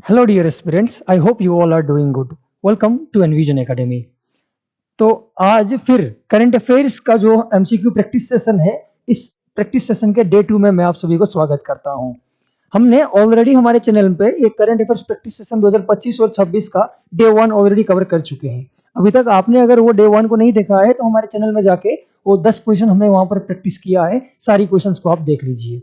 Hello dear aspirants, I hope you all are doing good. Welcome to Envision Academy. तो आज फिर current affairs का जो MCQ practice session है, इस प्रैक्टिस सेशन के डे 2 में मैं आप सभी को स्वागत करता हूं। हमने ऑलरेडी हमारे चैनल पे एक करंट अफेयर्स प्रैक्टिस सेशन 2025 और 26 का डे 1 ऑलरेडी कवर कर चुके हैं। अभी तक आपने अगर वो डे 1 को नहीं देखा है तो हमारे चैनल में जाके वो 10 क्वेश्चन हमने वहां पर प्रैक्टिस किया है, सारी क्वेश्चन को आप देख लीजिए।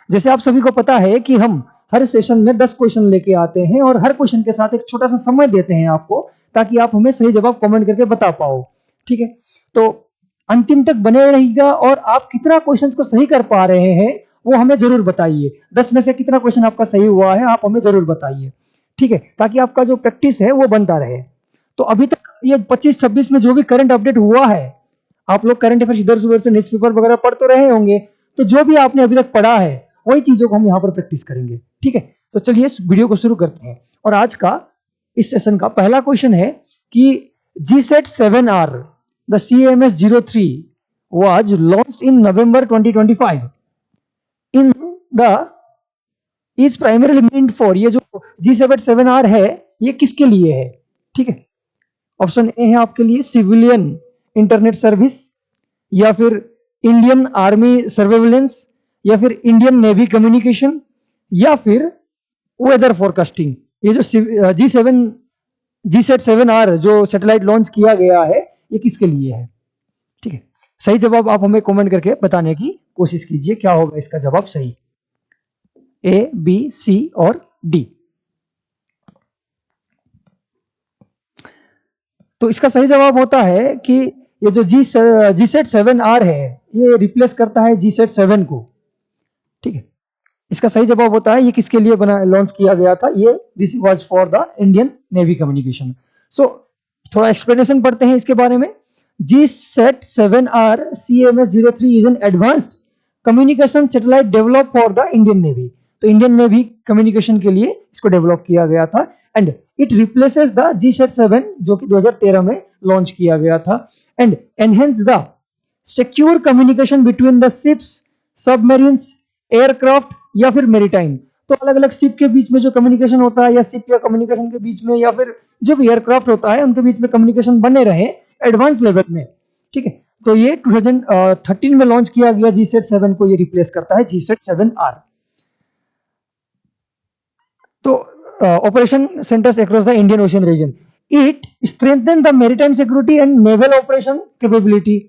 जैसे आप सभी को पता है कि हम हर सेशन में 10 क्वेश्चन लेके आते हैं और हर क्वेश्चन के साथ एक छोटा सा समय देते हैं आपको, ताकि आप हमें सही जवाब कमेंट करके बता पाओ। ठीक है, तो अंतिम तक बने रहिएगा और आप कितना क्वेश्चन को सही कर पा रहे हैं वो हमें जरूर बताइए। 10 में से कितना क्वेश्चन आपका सही हुआ है आप हमें जरूर बताइए। ठीक है, ताकि आपका जो प्रैक्टिस है वो बनता रहे। तो अभी तक ये 25-26 में जो भी करंट अपडेट हुआ है, आप लोग करंट अफेयर्स इधर उधर से न्यूज़पेपर वगैरह पढ़ तो रहे होंगे, तो जो भी आपने अभी तक पढ़ा है वही चीजों को हम यहाँ पर प्रैक्टिस करेंगे। ठीक है, तो चलिए इस वीडियो को शुरू करते हैं। और आज का इस सेशन का पहला क्वेश्चन है कि GSET 7R the CMS 03 was launched in November 2025 in the is primarily meant for, ये जो GSET 7R है ये किसके लिए है? ठीक है, ऑप्शन ए है आपके लिए सिविलियन इंटरनेट सर्विस, या फिर इंडियन आर्मी सर्वेलेंस, या फिर इंडियन नेवी कम्युनिकेशन, या फिर वेदर फोरकास्टिंग। ये जो GSET 7R जो सैटेलाइट लॉन्च किया गया है ये किसके लिए है? ठीक है, सही जवाब आप हमें कमेंट करके बताने की कोशिश कीजिए, क्या होगा इसका जवाब सही, ए, बी, सी और डी। तो इसका सही जवाब होता है कि ये जो GSET 7R है ये रिप्लेस करता है GSET 7 को। ठीक है, इसका सही जवाब होता है ये किसके लिए बना लॉन्च किया गया था, ये this was for the Indian navy communication. So थोड़ा एक्सप्लेनेशन पढ़ते हैं इसके बारे में। GSET 7R CMS 03 is an advanced communication satellite develop for the Indian navy. तो इंडियन नेवी कम्युनिकेशन के लिए इसको डेवलप किया गया था and it replaces the GSET 7 जो कि 2013 में लॉन्च किया गया था and enhance the secure communication between the ships, submarines, aircraft या फिर मेरीटाइम। तो अलग अलग शिप के बीच में जो कम्युनिकेशन होता है या शिप या कम्युनिकेशन के बीच में या फिर जो भी एयरक्राफ्ट होता है उनके बीच में कम्युनिकेशन बने रहे एडवांस लेवल में। ठीक है, तो ये 2013 में लॉन्च किया गया GSET 7 को ये रिप्लेस करता है GSET 7R। तो operation centres across the Indian Ocean region, it strengthen the maritime security and naval operation capability.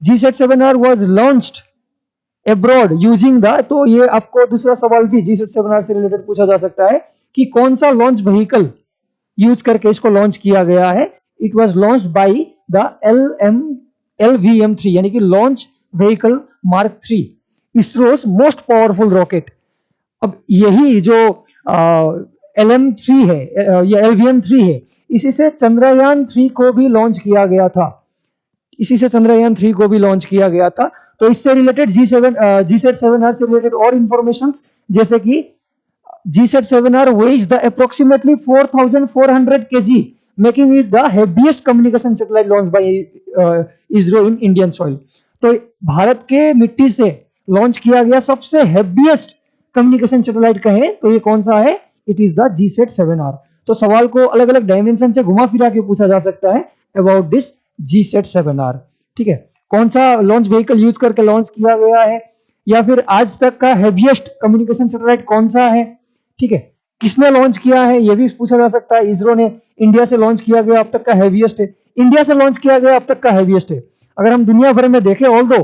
GSET 7R was launched abroad using the, तो ये आपको दूसरा सवाल भी GSET 7R से रिलेटेड पूछा जा सकता है कि कौन सा लॉन्च व्हीकल यूज करके इसको लॉन्च किया गया है। It was launched by the LVM-3 यानी कि launch vehicle mark 3, इसरोस most powerful rocket. अब यही जो LM3 है या LVM-3 है, इसी से चंद्रयान 3 को भी लॉन्च किया गया था, इसी से चंद्रयान 3 को भी लॉन्च किया गया था। तो इससे रिलेटेड GSET 7R से रिलेटेड और इंफॉर्मेशन, जैसे कि GSET 7R weighs the approximately 4,400 kg, making it the heaviest communication satellite launched by ISRO in Indian soil। तो भारत के मिट्टी से लॉन्च किया गया सबसे हेवीएस्ट कम्युनिकेशन सैटेलाइट कहें तो ये कौन सा है? It is the GSET 7R। तो सवाल को अलग अलग डायमेंशन से घुमा फिरा के पूछा जा सकता है अबाउट दिस GSET 7R। ठीक है, कौन सा लॉन्च व्हीकल यूज करके लॉन्च किया गया है, या फिर आज तक का हेवीएस्ट कम्युनिकेशन सैटेलाइट कौन सा है। ठीक है, किसने लॉन्च किया है ये भी पूछा जा सकता है। इसरो ने इंडिया से लॉन्च किया गया अब तक का हेवीएस्ट है, इंडिया से लॉन्च किया गया अब तक का हेवीएस्ट है। अगर हम दुनिया भर में देखें, although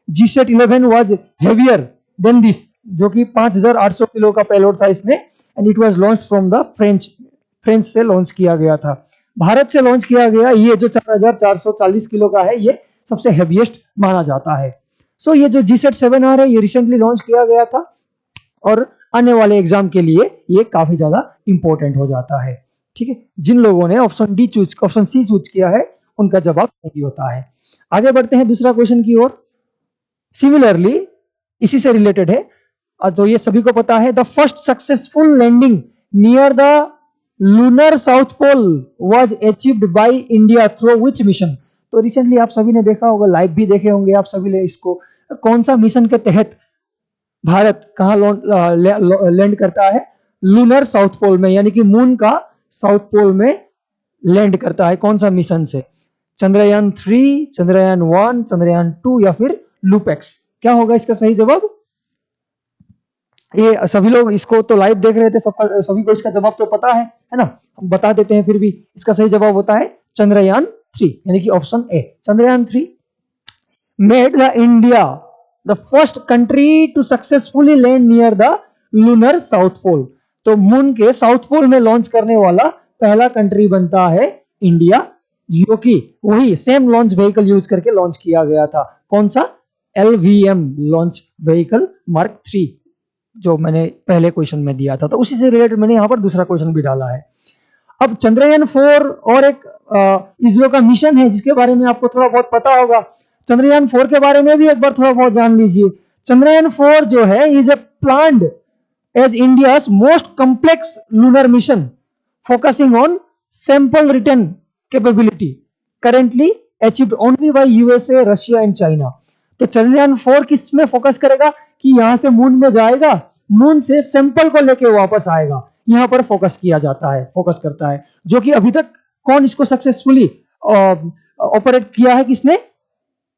GSET 11 was heavier than this, जो कि 5,800 किलो का पेलोड था इसमें, and it was launched from the French से लॉन्च किया गया था। भारत से लॉन्च किया गया ये जो 4,440 किलो का है ये सबसे हेवीएस्ट माना जाता है। सो ये जो GSET 7R है ये रिसेंटली लॉन्च किया गया था और आने वाले एग्जाम के लिए ये काफी ज्यादा इंपॉर्टेंट हो जाता है। ठीक है, जिन लोगों ने ऑप्शन सी चूज किया है उनका जवाब सही होता है। आगे बढ़ते हैं दूसरा क्वेश्चन की ओर। सिमिलरली इसी से रिलेटेड है, तो ये सभी को पता है, the first successful landing near the lunar south pole was achieved by India through which mission. तो रिसेंटली आप सभी ने देखा होगा, लाइव भी देखे होंगे आप सभी ने इसको, कौन सा मिशन के तहत भारत कहां लैंड करता है? लूनर साउथ पोल में, यानी कि मून का साउथ पोल में लैंड करता है। कौन सा मिशन से? चंद्रयान 3, चंद्रयान 1, चंद्रयान 2 या फिर लूपेक्स? क्या होगा इसका सही जवाब? ये सभी लोग इसको तो लाइव देख रहे थे, सभी को इसका जवाब तो पता है ना? हम बता देते हैं फिर भी। इसका सही जवाब होता है चंद्रयान 3, यानी कि option A, Chandrayaan 3 made the India the first country to successfully land near the lunar south pole. तो मून के साउथ पोल में लॉन्च करने वाला पहला कंट्री बनता है इंडिया, जो कि वही सेम लॉन्च व्हीकल यूज करके लॉन्च किया गया था। कौन सा? LVM लॉन्च व्हीकल मार्क 3, जो मैंने पहले क्वेश्चन में दिया था। तो उसी से रिलेटेड मैंने यहां पर दूसरा क्वेश्चन भी डाला है। अब चंद्रयान 4 और एक इसरो का मिशन है जिसके बारे में आपको थोड़ा बहुत पता होगा। चंद्रयान 4 के बारे में भी एक बार थोड़ा बहुत जान लीजिए। चंद्रयान 4 जो है is a planned as India's most complex lunar mission focusing on sample return capability currently achieved only by USA, Russia and China. तो चंद्रयान 4 किस में फोकस करेगा कि यहां से मून में जाएगा, मून से सैंपल को लेके वापस आएगा, यहां पर फोकस किया जाता है, फोकस करता है। जो कि अभी तक कौन इसको सक्सेसफुली ऑपरेट किया है? किसने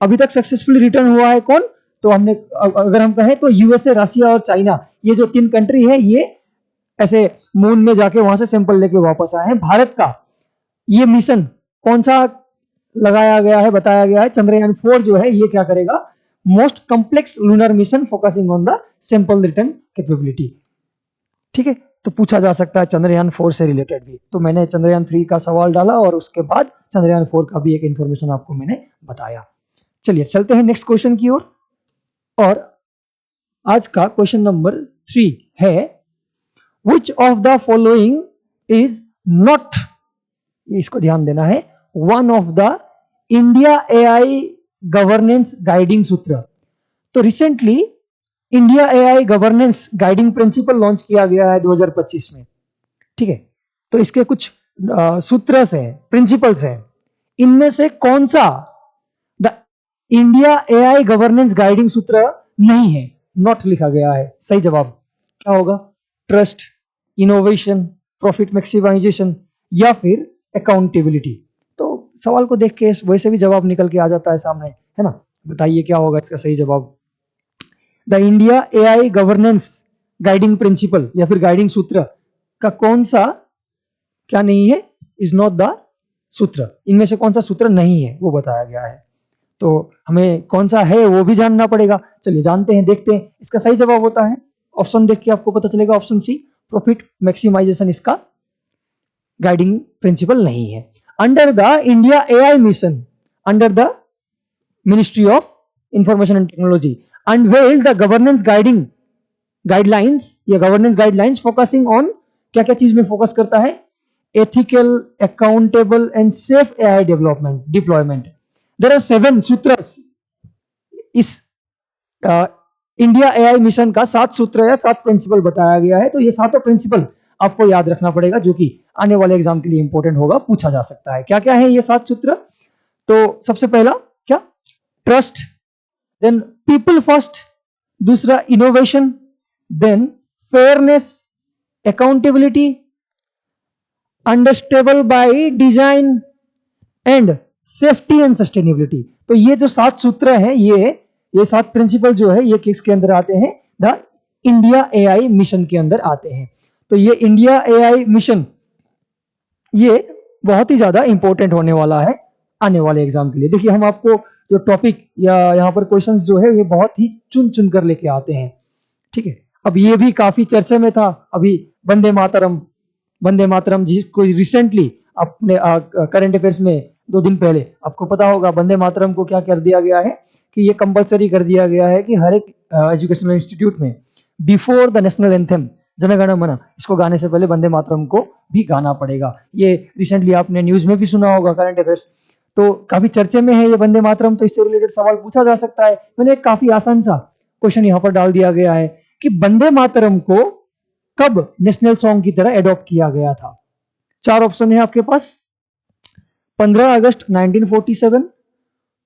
अभी तक सक्सेसफुली रिटर्न हुआ है? कौन? तो हमने अगर हम कहें तो यूएसए, रशिया और चाइना, ये जो 3 कंट्री है ये ऐसे मून में जाके वहां से सैंपल लेके वापस आए हैं। भारत का ये मिशन कौन सा लगाया गया है, बताया गया है? चंद्रयान 4 जो है ये क्या करेगा? Most complex lunar mission focusing on the sample return capability. ठीक है, तो पूछा जा सकता है चंद्रयान 4 से रिलेटेड भी। तो मैंने चंद्रयान 3 का सवाल डाला और उसके बाद चंद्रयान 4 का भी एक इंफॉर्मेशन आपको मैंने बताया। चलिए चलते हैं नेक्स्ट क्वेश्चन की ओर। और आज का क्वेश्चन नंबर 3 है, which of the following is not, इसको ध्यान देना है, one of the India AI governance guiding सूत्र। तो recently India AI governance guiding principal launch किया गया है 2025 में। ठीक है, तो इसके कुछ सूत्र हैं, प्रिंसिपल्स हैं। इनमें से कौन सा the India AI governance guiding सूत्र नहीं है, नॉट लिखा गया है? सही जवाब क्या होगा? ट्रस्ट, इनोवेशन, प्रॉफिट मैक्सिमाइजेशन या फिर अकाउंटेबिलिटी। तो सवाल को देख के वैसे भी जवाब निकल के आ जाता है सामने, है ना? बताइए क्या होगा इसका सही जवाब? The India AI governance guiding principal या फिर गाइडिंग सूत्र का कौन सा क्या नहीं है? इज नॉट द सूत्र। इनमें से कौन सा सूत्र नहीं है वो बताया गया है। तो हमें कौन सा है वो भी जानना पड़ेगा। चलिए जानते हैं, देखते हैं। इसका सही जवाब होता है, ऑप्शन देख के आपको पता चलेगा, ऑप्शन सी, प्रॉफिट मैक्सिमाइजेशन इसका गाइडिंग प्रिंसिपल नहीं है। Under the India AI mission, under the ministry of information and technology, unveiled the governance guiding guidelines या गवर्नेंस गाइडलाइंस फोकसिंग ऑन, क्या क्या चीज में फोकस करता है? Ethical, accountable and safe AI development deployment. There are 7 सूत्रस। इस India AI mission का 7 सूत्र या 7 प्रिंसिपल बताया गया है। तो ये 7 प्रिंसिपल आपको याद रखना पड़ेगा, जो कि आने वाले एग्जाम के लिए इंपॉर्टेंट होगा, पूछा जा सकता है। क्या क्या है ये 7 सूत्र? तो सबसे पहला क्या? ट्रस्ट, देन पीपल फर्स्ट, दूसरा innovation, then fairness, accountability, understandable by design and safety and sustainability. तो ये जो 7 सूत्र हैं, ये 7 प्रिंसिपल जो है ये किसके अंदर आते हैं? द इंडिया AI मिशन के अंदर आते हैं। तो ये इंडिया AI मिशन ये बहुत ही ज्यादा इंपॉर्टेंट होने वाला है आने वाले एग्जाम के लिए। देखिए हम आपको जो टॉपिक या यहाँ पर क्वेश्चंस जो है ये बहुत ही चुन चुन कर लेके आते हैं। ठीक है, अब ये भी काफी चर्चे में था अभी, वंदे मातरम, वंदे मातरम जी को रिसेंटली अपने करंट अफेयर्स में 2 दिन पहले आपको पता होगा वंदे मातरम को क्या कर दिया गया है कि ये कंपलसरी कर दिया गया है कि हर एक एजुकेशनल इंस्टीट्यूट में बिफोर द नेशनल एंथम जन गण मन, इसको गाने से पहले वंदे मातरम को भी गाना पड़ेगा। ये रिसेंटली आपने न्यूज में भी सुना होगा, करंट अफेयर्स। तो काफी चर्चे में है ये वंदे मातरम, तो इससे रिलेटेड सवाल पूछा जा सकता है। मैंने एक काफी आसान सा क्वेश्चन यहाँ पर डाल दिया गया है कि वंदे मातरम को कब नेशनल सॉन्ग की तरह एडॉप्ट किया गया था? 4 ऑप्शन है आपके पास। 15 अगस्त 1947,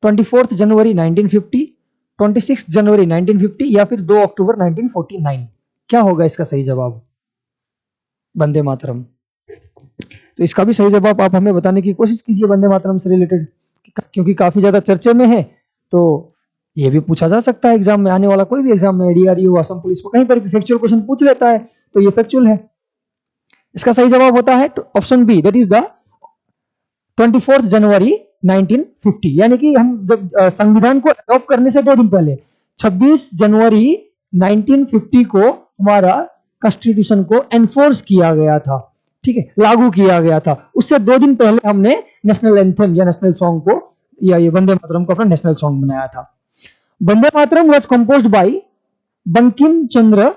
24 जनवरी 1950, 26 जनवरी 1950 या फिर 2 अक्टूबर 1949। क्या होगा इसका सही जवाब? वंदे मातरम। तो इसका भी सही जवाब आप हमें बताने की कोशिश कीजिए वंदे मातरम से रिलेटेड, क्योंकि काफी ज्यादा चर्चे में है। तो ये भी पूछा जा सकता है एग्जाम में, आने वाला कोई भी एग्जाम में, डीआरयू, असम पुलिस को कहीं पर भी फैक्चुअल क्वेश्चन पूछ लेता है, तो ये फैक्चुअल है। इसका सही जवाब होता है option B, that is the 24 January 1950। यानी कि हम जब संविधान को अडॉप्ट करने से 2 दिन पहले 26 जनवरी 1950 को हमारा कॉन्स्टिट्यूशन को एनफोर्स किया गया था, ठीक है, लागू किया गया था। उससे 2 दिन पहले हमने नेशनल एंथम या नेशनल सॉन्ग को, या ये वंदे मातरम को अपना नेशनल सॉन्ग बनाया था। Vande Mataram was composed by Bankim Chandra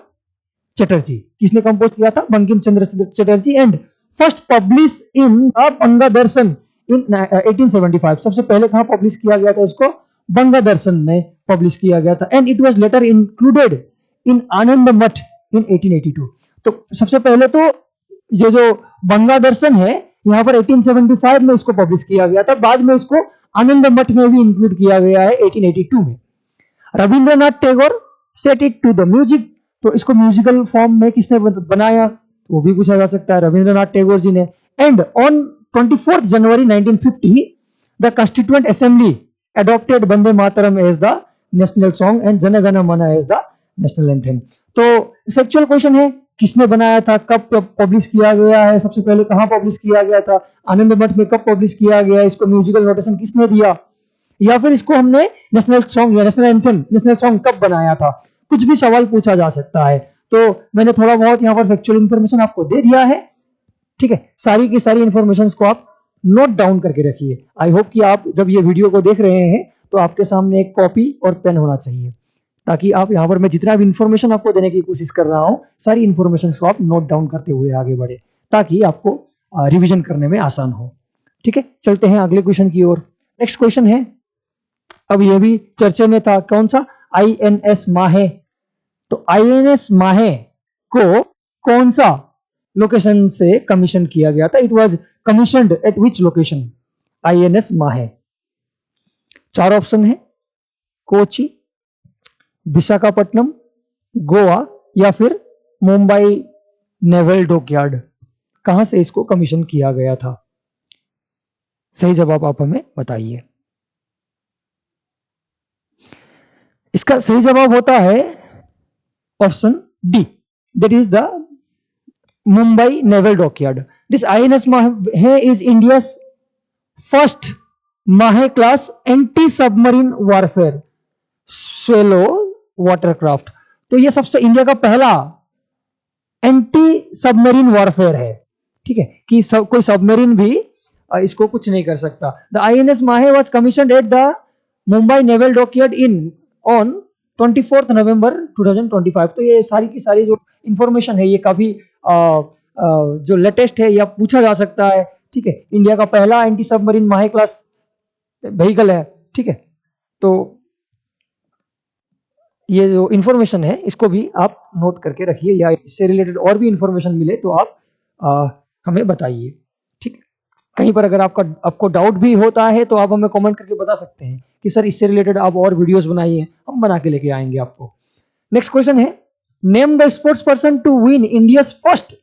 Chatterjee. किसने कंपोज किया था? Bankim Chandra Chatterjee. And first publish in the Banga Darshan in 1875। सबसे पहले कहां पब्लिश किया गया था इसको? बंगा दर्शन में पब्लिश किया गया था। And it was later included in Anand Math in 1882। तो सबसे पहले तो ये जो बंगा दर्शन है यहाँ पर 1875 में इसको पब्लिश किया गया था, बाद में इसको आनंद मठ में भी इंक्लूड किया गया है 1882 में। Rabindranath Tagore set it to the music. तो इसको म्यूजिकल फॉर्म में किसने बनाया, वो भी पूछा जा सकता है, रविंद्रनाथ टैगोर जी ने। And on 24 January 1950 the constituent assembly adopted Vande Mataram as the national song and Jana Gana Mana as the national anthem. तो फैक्चुअल क्वेश्चन है, किसने बनाया था, कब पब्लिश किया गया है, सबसे पहले कहां पब्लिश किया गया था, आनंद मठ में कब पब्लिश किया गया, इसको म्यूजिकल नोटेशन किसने दिया, या फिर इसको हमने नेशनल सॉन्ग या नेशनल एंथम, नेशनल सॉन्ग कब बनाया था, कुछ भी सवाल पूछा जा सकता है। तो मैंने थोड़ा बहुत यहाँ पर फैक्चुअल इंफॉर्मेशन आपको दे दिया है, ठीक है। सारी की सारी इंफॉर्मेशन को आप नोट डाउन करके रखिए। आई होप कि आप जब ये वीडियो को देख रहे हैं तो आपके सामने एक कॉपी और पेन होना चाहिए, ताकि आप यहाँ पर मैं जितना भी इंफॉर्मेशन आपको देने की कोशिश कर रहा हूँ, सारी इंफॉर्मेशन को आप नोट डाउन करते हुए आगे बढ़े, ताकि आपको रिवीजन करने में आसान हो, ठीक है। चलते हैं अगले क्वेश्चन की ओर। नेक्स्ट क्वेश्चन है, अब ये भी चर्चे में था, कौन सा? आईएनएस माहे। तो आईएनएस माहे को कौन सा लोकेशन से कमीशन किया गया था? It was commissioned eight which location? INS माहे। 4 ऑप्शन है, कोची, विशाखापट्टनम, गोवा या फिर मुंबई नेवल डॉकयार्ड। कहां से इसको कमीशन किया गया था? सही जवाब आप हमें बताइए। इसका सही जवाब होता है option D, that is the Mumbai naval dockyard. This INS माहे इज इंडिया's फर्स्ट माहे class anti submarine warfare swallow watercraft. तो ये सबसे इंडिया का पहला एंटी सबमरीन वॉरफेयर है, ठीक है, कि कोई सबमरीन भी इसको कुछ नहीं कर सकता। द आईएनएस माहे was commissioned at the Mumbai naval dockyard in on 24 नवंबर 2025। तो ये सारी की सारी जो इंफॉर्मेशन है ये काफी जो लेटेस्ट है या पूछा जा सकता है, ठीक है। इंडिया का पहला एंटी सबमरीन माहे क्लास व्हीकल है, ठीक है। तो ये जो इंफॉर्मेशन है इसको भी आप नोट करके रखिए, या इससे रिलेटेड और भी इंफॉर्मेशन मिले तो आप हमें बताइए, ठीक है। कहीं पर अगर आपको डाउट भी होता है तो आप हमें कमेंट करके बता सकते हैं कि सर इससे रिलेटेड आप और वीडियोस बनाइए, हम बना के लेके आएंगे आपको। नेक्स्ट क्वेश्चन है, name the sports person to win India's first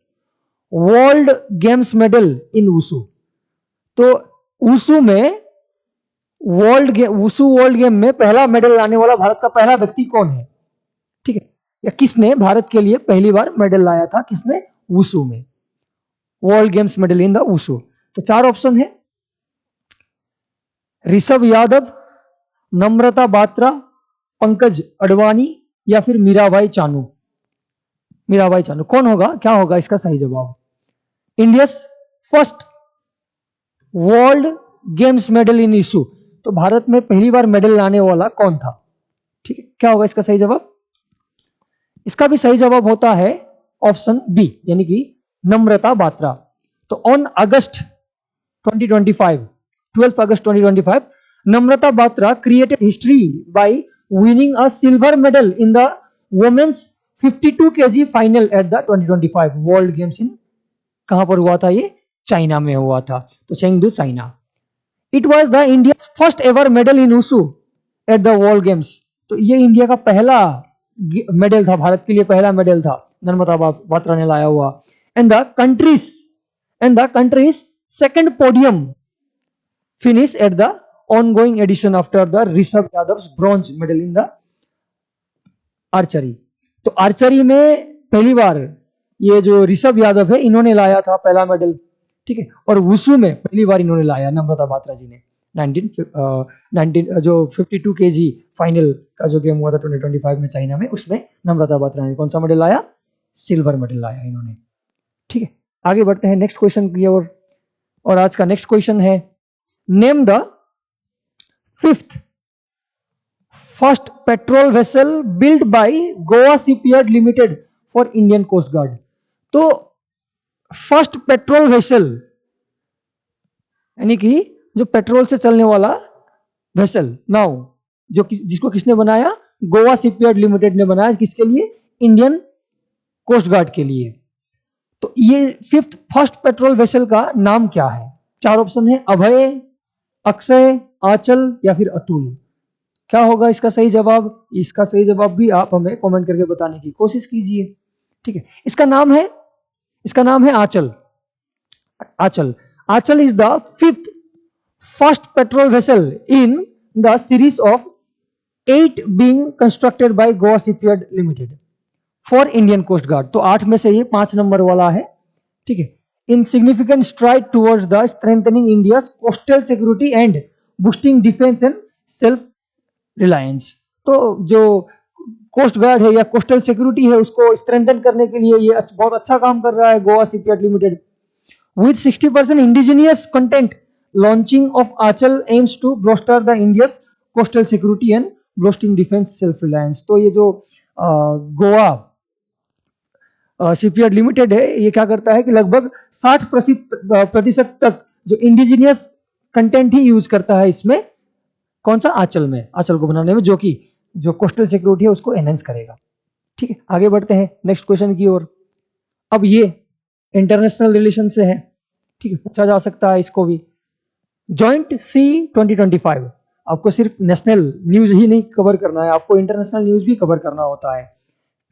world games medal in wushu. तो वुशु में वुशु वर्ल्ड गेम में पहला मेडल लाने वाला भारत का पहला व्यक्ति कौन है, ठीक है, या किसने भारत के लिए पहली बार मेडल लाया था, किसने? वुशु में, world games medal in the wushu. तो 4 ऑप्शन है, ऋषभ यादव, नम्रता बात्रा, पंकज अडवाणी या फिर मीराबाई चानू। मीराबाई चानू कौन होगा, क्या होगा इसका सही जवाब? India's first world games medal in wushu. तो भारत में पहली बार मेडल लाने वाला कौन था, ठीक है, क्या होगा इसका सही जवाब? इसका भी सही जवाब होता है ऑप्शन बी, यानी कि नम्रता बात्रा। तो on August 2025, 12 August 2025, Namrata Batra created history by winning a silver medal in the women's 52 kg final at the 2025 world games in, कहां पर हुआ था ये? चाइना में हुआ था, तो Chengdu China. It was the India's first ever medal in wushu at the world games. तो ये इंडिया का पहला मेडल था, भारत के लिए पहला मेडल था, नम्रता बात्रा ने लाया हुआ। and the country's second podium finish at the ongoing edition after the Rishabh Yadav's bronze medal in the archery. तो आर्चरी में पहली बार ये जो ऋषभ यादव है इन्होंने लाया था पहला मेडल, ठीक है। और वुशु में पहली बार इन्होंने लाया नम्रता बात्रा जी ने 19 जो 52 केजी फाइनल का जो गेम हुआ था 2025 में चाइना में, उसमें नम्रता बात्रा ने कौन सा मेडल लाया? सिल्वर मेडल लाया इन्होंने, ठीक है। आगे बढ़ते हैं नेक्स्ट क्वेश्चन की ओर, और आज का नेक्स्ट क्वेश्चन है name the fifth first patrol vessel build by Goa shipyard limited for Indian coast guard. तो फर्स्ट पेट्रोल वेसल यानी कि जो पेट्रोल से चलने वाला वेसल नाउ जो जिसको किसने बनाया? गोवा शिपयार्ड लिमिटेड ने बनाया। किसके लिए? इंडियन कोस्ट गार्ड के लिए। तो ये फिफ्थ फर्स्ट पेट्रोल वेसल का नाम क्या है? चार ऑप्शन है, अभय, अक्षय, आंचल या फिर अतुल। क्या होगा इसका सही जवाब? इसका सही जवाब भी आप हमें कमेंट करके बताने की कोशिश कीजिए, ठीक है। इसका नाम है Aanchal. Aanchal is the fifth first patrol vessel in the series of 8 being constructed by Goa shipyard limited for Indian coast guard. तो 8 में से ये 5 नंबर वाला है, ठीक है। इन significant STRIDE towards the strengthening India's coastal security and boosting defence and self reliance. तो जो कोस्ट गार्ड है या कोस्टल सिक्योरिटी है उसको स्ट्रेंथन करने के लिए ये बहुत अच्छा काम कर रहा है Goa shipyard limited. With 60% indigenous content launching of Anchal aims to bolster the India's coastal security and boosting defence self reliance. तो ये जो गोवा शिपयार्ड लिमिटेड है ये क्या करता है कि लगभग 60% तक जो इंडिजिनियस कंटेंट ही यूज करता है इसमें, कौन सा? आंचल को बनाने में, जो कि जो कोस्टल सिक्योरिटी है उसको एनहेंस करेगा, ठीक है। आगे बढ़ते हैं नेक्स्ट क्वेश्चन की ओर। अब ये इंटरनेशनल रिलेशन से है, ठीक है, पूछा जा सकता है इसको भी। जॉइंट सी 2025, आपको सिर्फ नेशनल न्यूज ही नहीं कवर करना है, आपको इंटरनेशनल न्यूज भी कवर करना होता है,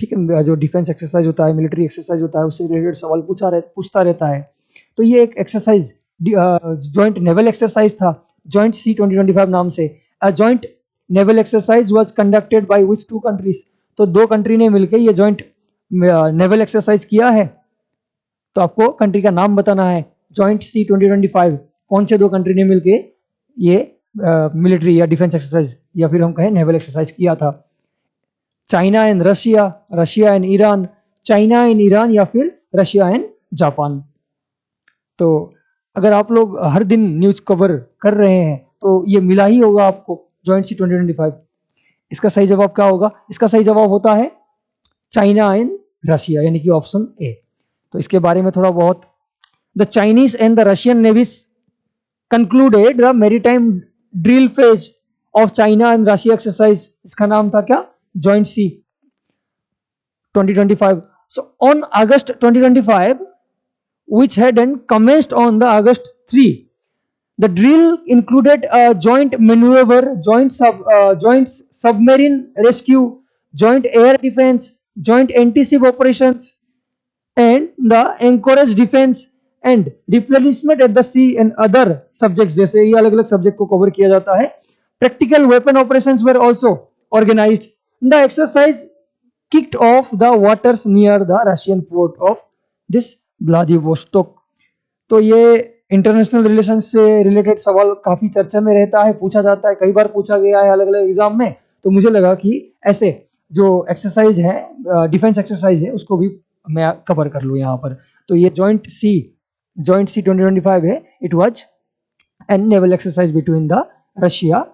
ठीक है। जो डिफेंस एक्सरसाइज होता है, मिलिट्री एक्सरसाइज होता है, उससे रिलेटेड सवाल पूछता रहता है। तो ये एक एक्सरसाइज जॉइंट नेवल एक्सरसाइज था, जॉइंट सी 2025 नाम से। A joint naval exercise was conducted by which 2 countries. तो 2 कंट्री ने मिलकर ये जॉइंट नेवल एक्सरसाइज किया है। तो आपको कंट्री का नाम बताना है। जॉइंट सी 2025 कौन से 2 कंट्री ने मिलकर ये मिलिट्री या डिफेंस एक्सरसाइज या फिर हम कहें नेवल एक्सरसाइज किया था? China and Russia, Russia and Iran, China and Iran या फिर रशिया एंड जापान। तो अगर आप लोग हर दिन न्यूज कवर कर रहे हैं तो ये मिला ही होगा आपको जॉइंट सी 2025। इसका सही जवाब क्या होगा? इसका सही जवाब होता है चाइना एंड रशिया, यानी कि ऑप्शन ए। तो इसके बारे में थोड़ा बहुत, the Chinese and the Russian navies concluded the maritime drill phase of China and Russia exercise. इसका नाम था क्या? Joint sea 2025। So on August 2025, which had and commenced on the August 3, the drill included a joint maneuver, joint submarine rescue, joint air defense, joint anti-ship operations, and the anchorage defense and replenishment at the sea and other subjects। जैसे ये अलग अलग subject को cover किया जाता है। Practical weapon operations were also organized. The exercise kicked off the waters near the Russian port of this Vladivostok. तो ये इंटरनेशनल रिलेशन से रिलेटेड सवाल काफी चर्चा में रहता है, पूछा जाता है, कई बार पूछा गया है अलग अलग एग्जाम में। तो मुझे लगा कि ऐसे जो एक्सरसाइज है, डिफेंस एक्सरसाइज है, उसको भी मैं कवर कर लूँ यहाँ पर। तो ये जॉइंट सी 2025 है। It was an naval exercise between the Russia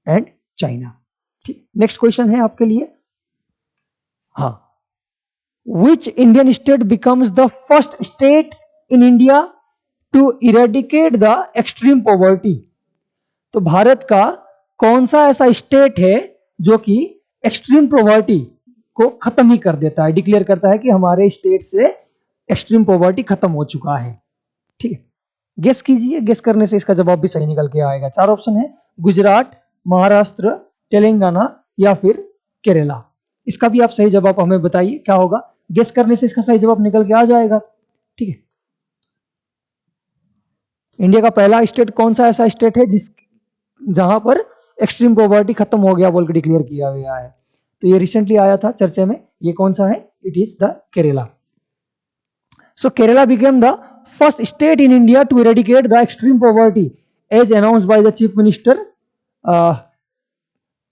and China. ठीक, नेक्स्ट क्वेश्चन है आपके लिए। हाँ, which Indian state becomes the first state in India to eradicate the extreme poverty? तो भारत का कौन सा ऐसा स्टेट है जो कि एक्सट्रीम पॉवर्टी को खत्म ही कर देता है, डिक्लेयर करता है कि हमारे स्टेट से एक्सट्रीम पॉवर्टी खत्म हो चुका है। ठीक है, गेस कीजिए, गेस करने से इसका जवाब भी सही निकल के आएगा। 4 ऑप्शन है, गुजरात, महाराष्ट्र, तेलंगाना या फिर केरला। इसका भी आप सही जवाब हमें बताइए क्या होगा। गेस करने से इसका सही जवाब निकल के आ जाएगा। ठीक है। इंडिया का पहला स्टेट कौन सा ऐसा स्टेट है जहां पर एक्सट्रीम पॉवर्टी खत्म हो गया बोल के डिक्लेयर किया गया है? तो ये रिसेंटली आया था चर्चा में। ये कौन सा है? It is the Kerala. So Kerala became the first state in India to eradicate the extreme poverty as announced by the chief minister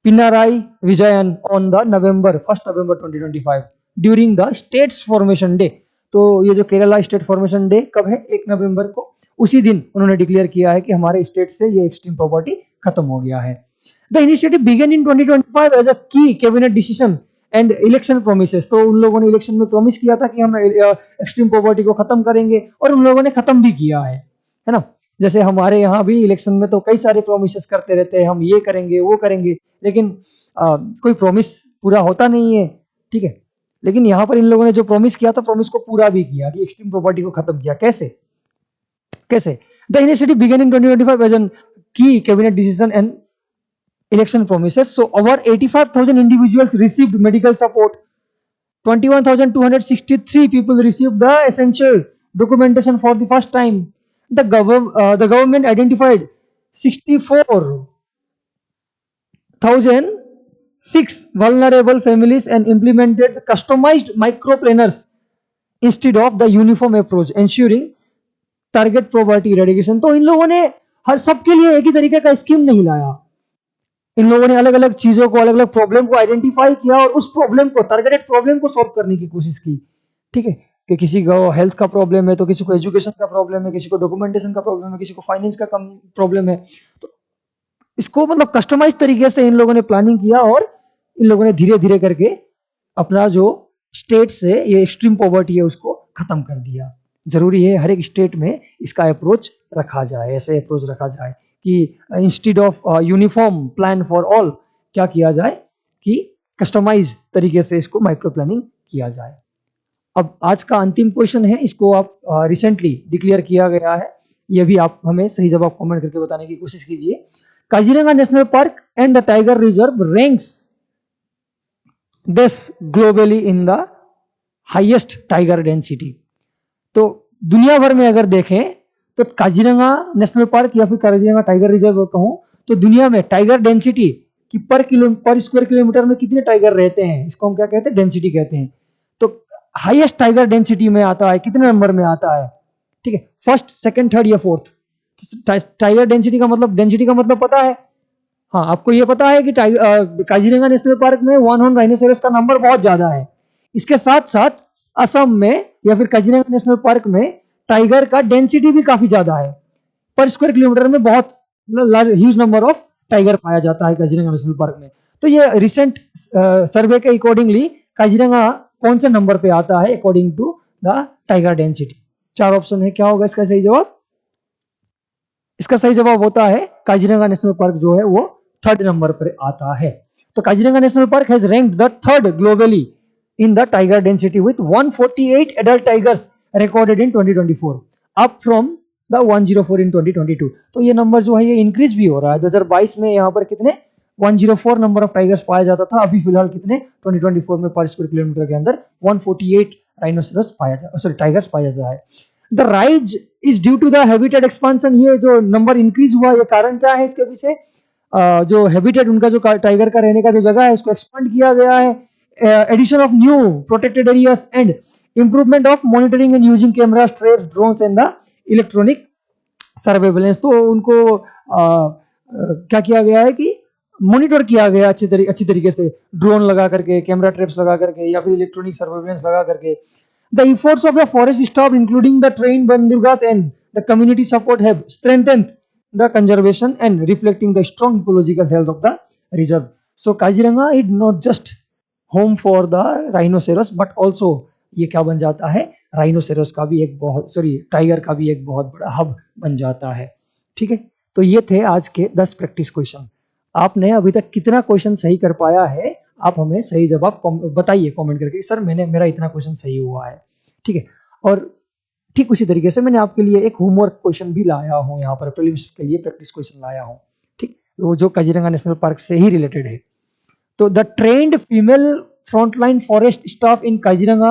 Pinarayi Vijayan on the first November 2025 during the state's formation day. तो ये जो Kerala state formation day कब है? 1 नवंबर को। उसी दिन उन्होंने declare किया है कि हमारे स्टेट से ये एक्सट्रीम पॉवर्टी खत्म हो गया है। The initiative began in 2025 as a key cabinet decision and election promises. तो उन लोगों ने इलेक्शन में प्रॉमिस किया था कि हम एक्सट्रीम पॉवर्टी को खत्म करेंगे, और उन लोगों ने खत्म भी किया है ना। जैसे हमारे यहाँ भी इलेक्शन में तो कई सारे प्रोमिसेस करते रहते हैं, हम ये करेंगे वो करेंगे, लेकिन कोई प्रॉमिस पूरा होता नहीं है, ठीक है। लेकिन यहाँ पर इन लोगों ने जो प्रॉमिस किया था, प्रॉमिस को पूरा भी किया कि एक्सट्रीम पॉवर्टी को खत्म किया। कैसे? The initiative began in 2025 as an key cabinet decision and election promises. So over 85,000 individuals received medical support. 21,263 people received the essential documentation for the first time. The government identified 64,006 vulnerable families and implemented customized microplanners instead of the uniform approach, ensuring target poverty eradication. तो इन लोगों ने हर सबके लिए एक ही तरीके का scheme नहीं लाया। इन लोगों ने अलग अलग चीजों को, अलग अलग प्रॉब्लम को आइडेंटिफाई किया और उस प्रॉब्लम को, टारगेटेड प्रॉब्लम को सॉल्व करने की कोशिश की, ठीक है। कि किसी को हेल्थ का प्रॉब्लम है, तो किसी को एजुकेशन का प्रॉब्लम है, किसी को डॉक्यूमेंटेशन का प्रॉब्लम है, किसी को फाइनेंस का कम प्रॉब्लम है। तो इसको मतलब कस्टमाइज तरीके से इन लोगों ने प्लानिंग किया, और इन लोगों ने धीरे धीरे करके अपना जो स्टेट से ये एक्सट्रीम पॉवर्टी है उसको खत्म कर दिया। जरूरी है हर एक स्टेट में इसका अप्रोच रखा जाए, ऐसे अप्रोच रखा जाए कि instead of uniform plan for all, क्या किया जाए कि कस्टमाइज तरीके से इसको माइक्रो प्लानिंग किया जाए। अब आज का अंतिम क्वेश्चन है, इसको आप रिसेंटली डिक्लेयर किया गया है, ये भी आप हमें सही जवाब कमेंट करके बताने की कोशिश कीजिए। Kaziranga national park and the tiger reserve ranks this globally in the highest tiger density. तो दुनिया भर में अगर देखें तो काजीरंगा नेशनल पार्क या फिर काजीरंगा टाइगर रिजर्व कहूं तो दुनिया में टाइगर डेंसिटी कि पर स्क्वायर किलोमीटर में कितने टाइगर रहते हैं, इसको हम क्या कहते हैं? डेंसिटी कहते हैं। तो हाईएस्ट टाइगर डेंसिटी में आता है, कितने नंबर में आता है? ठीक है, फर्स्ट, सेकंड, थर्ड या फोर्थ। टाइगर डेंसिटी का मतलब पता है? हाँ, आपको ये पता है कि काजीरंगा नेशनल पार्क में वन हॉर्न राइनोसेरस का नंबर बहुत ज्यादा है। इसके साथ साथ असम में या फिर काजीरंगा नेशनल पार्क में टाइगर का डेंसिटी भी काफी ज्यादा है। पर स्क्वायर किलोमीटर में बहुत ह्यूज नंबर ऑफ टाइगर पाया जाता है काजीरंगा नेशनल पार्क में। तो ये रिसेंट सर्वे के अकॉर्डिंगली काजीरंगा कौन से नंबर पे आता है according to the tiger density? 4 option है, क्या होगा इसका सही जवाब? इसका सही जवाब होता है काजीरंगा नेशनल पार्क जो है वो 3rd नंबर पर आता है। तो Kaziranga national park has ranked the 3rd globally in the tiger density with 148 adult tigers recorded in 2024 up from the 104 in 2022। तो ये नंबर जो है ये इंक्रीज भी हो रहा है। 2022 में यहाँ पर कितने 104 नंबर ऑफ टाइगर्स पाया जाता था, अभी फिलहाल कितने 2024 में पर स्क्वायर किलोमीटर के अंदर 148 राइनोसेरस टाइगर्स पाया जाता है। The rise is due to the habitat expansion. ये जो नंबर इंक्रीज हुआ, ये कारण क्या है इसके पीछे? जो हैबिटेट उनका जो टाइगर का रहने का जो जगह है उसको एक्सपांड किया गया है, addition of new protected areas and improvement of monitoring and using cameras, traps, drones and the electronic surveillance। तो उनको क्या किया गया है कि मॉनिटर किया गया अच्छी तरीके से, ड्रोन लगा करके, कैमरा ट्रैप्स लगा करके या फिर इलेक्ट्रॉनिक सर्वेलेंस लगा करके। The efforts of the forest staff including the trained bandurgas and the community support have strengthened the conservation and reflecting the strong ecological health of the reserve। So Kaziranga is not just home for the rhinoceros but also ये क्या बन जाता है? Rhinoceros का भी एक tiger का भी एक बहुत बड़ा हब बन जाता है। ठीक है, तो ये थे आज के 10 प्रैक्टिस क्वेश्चन। आपने अभी तक कितना क्वेश्चन सही कर पाया है? आप हमें सही जवाब बताइए कमेंट करके, सर मेरा इतना क्वेश्चन सही हुआ है। ठीक है, और ठीक उसी तरीके से मैंने आपके लिए एक होमवर्क क्वेश्चन भी लाया हूँ यहाँ पर, प्रीलिम्स के लिए प्रैक्टिस क्वेश्चन लाया हूँ। ठीक, वो जो काजीरंगा नेशनल पार्क से ही रिलेटेड है। तो the trained female frontline forest staff in Kaziranga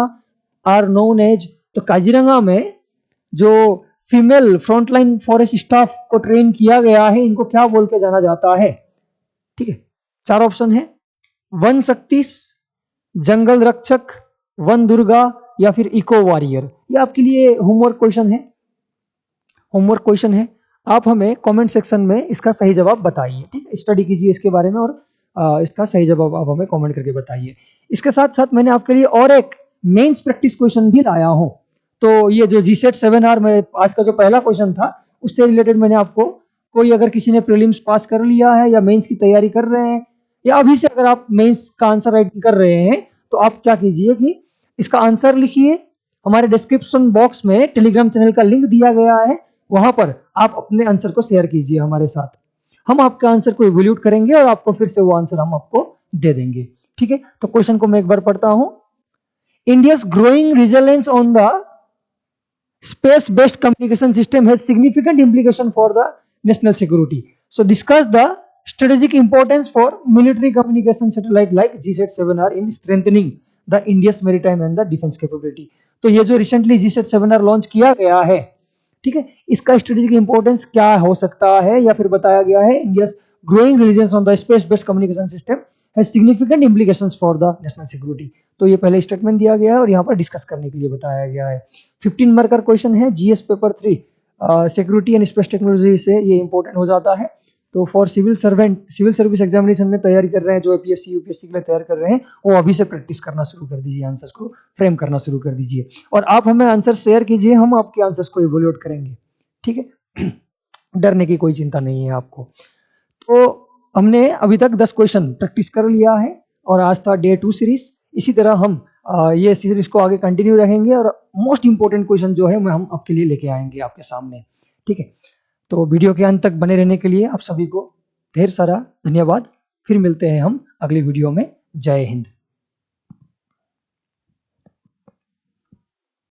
are known as. तो काजीरंगा में जो फीमेल फ्रंटलाइन फॉरेस्ट स्टाफ को ट्रेन किया गया है, इनको क्या बोल के जाना जाता है? ठीक है, 4 ऑप्शन है, वन शक्ति, जंगल रक्षक, वन दुर्गा या फिर इको वॉरियर। ये आपके लिए होमवर्क क्वेश्चन है, होमवर्क क्वेश्चन है। आप हमें कमेंट सेक्शन में इसका सही जवाब बताइए। ठीक है, स्टडी कीजिए इसके बारे में और इसका सही जवाब आप हमें कमेंट करके बताइए। इसके साथ साथ मैंने आपके लिए और एक मेंस प्रैक्टिस क्वेश्चन भी लाया हूं। तो ये जो जीसेट 7R में आज का जो पहला क्वेश्चन था, उससे रिलेटेड मैंने आपको, कोई अगर किसी ने प्रीलिम्स पास कर लिया है या मेंस की तैयारी कर रहे हैं, या अभी से अगर आप मेंस का आंसर राइटिंग कर रहे हैं, तो आप क्या कीजिए कि इसका आंसर लिखिए। हमारे डिस्क्रिप्शन बॉक्स में टेलीग्राम चैनल का लिंक दिया गया है, वहां पर आप अपने आंसर को शेयर कीजिए हमारे साथ। हम आपके आंसर को इवैल्यूएट करेंगे और आपको फिर से वो आंसर हम आपको दे देंगे। ठीक है, तो क्वेश्चन को मैं एक बार पढ़ता हूं। India's growing reliance on the space-based communication system has significant implication for the national security. So discuss the strategic importance for military communication satellite like GSAT-7R in strengthening the India's maritime and the defense capability. तो ये जो recently GSAT-7R launch किया गया है, ठीक है, इसका strategic importance क्या हो सकता है, या फिर बताया गया है India's growing reliance on the space-based communication system has significant implications for the national security. तो ये पहले स्टेटमेंट दिया गया है और यहाँ पर डिस्कस करने के लिए बताया गया है। 15 मार्कर क्वेश्चन है, GS paper 3 security and space technology से ये इंपॉर्टेंट हो जाता है। तो for civil servant, civil service examination में तैयारी कर रहे हैं, जो एपीएससी यूपीएससी के लिए तैयार कर रहे हैं, वो अभी से प्रैक्टिस करना शुरू कर दीजिए, आंसर्स को फ्रेम करना शुरू कर दीजिए और आप हमें आंसर शेयर कीजिए, हम आपके आंसर्स को इवैल्यूएट करेंगे। ठीक है, डरने की कोई चिंता नहीं है आपको। तो हमने अभी तक 10 क्वेश्चन प्रैक्टिस कर लिया है और आज था डे 2 सीरीज। इसी तरह हम ये सीरीज को आगे कंटिन्यू रहेंगे और मोस्ट इंपॉर्टेंट क्वेश्चन जो है हम आपके लिए लेके आएंगे आपके सामने। ठीक है, तो वीडियो के अंत तक बने रहने के लिए आप सभी को ढेर सारा धन्यवाद। फिर मिलते हैं हम अगली वीडियो में। जय हिंद।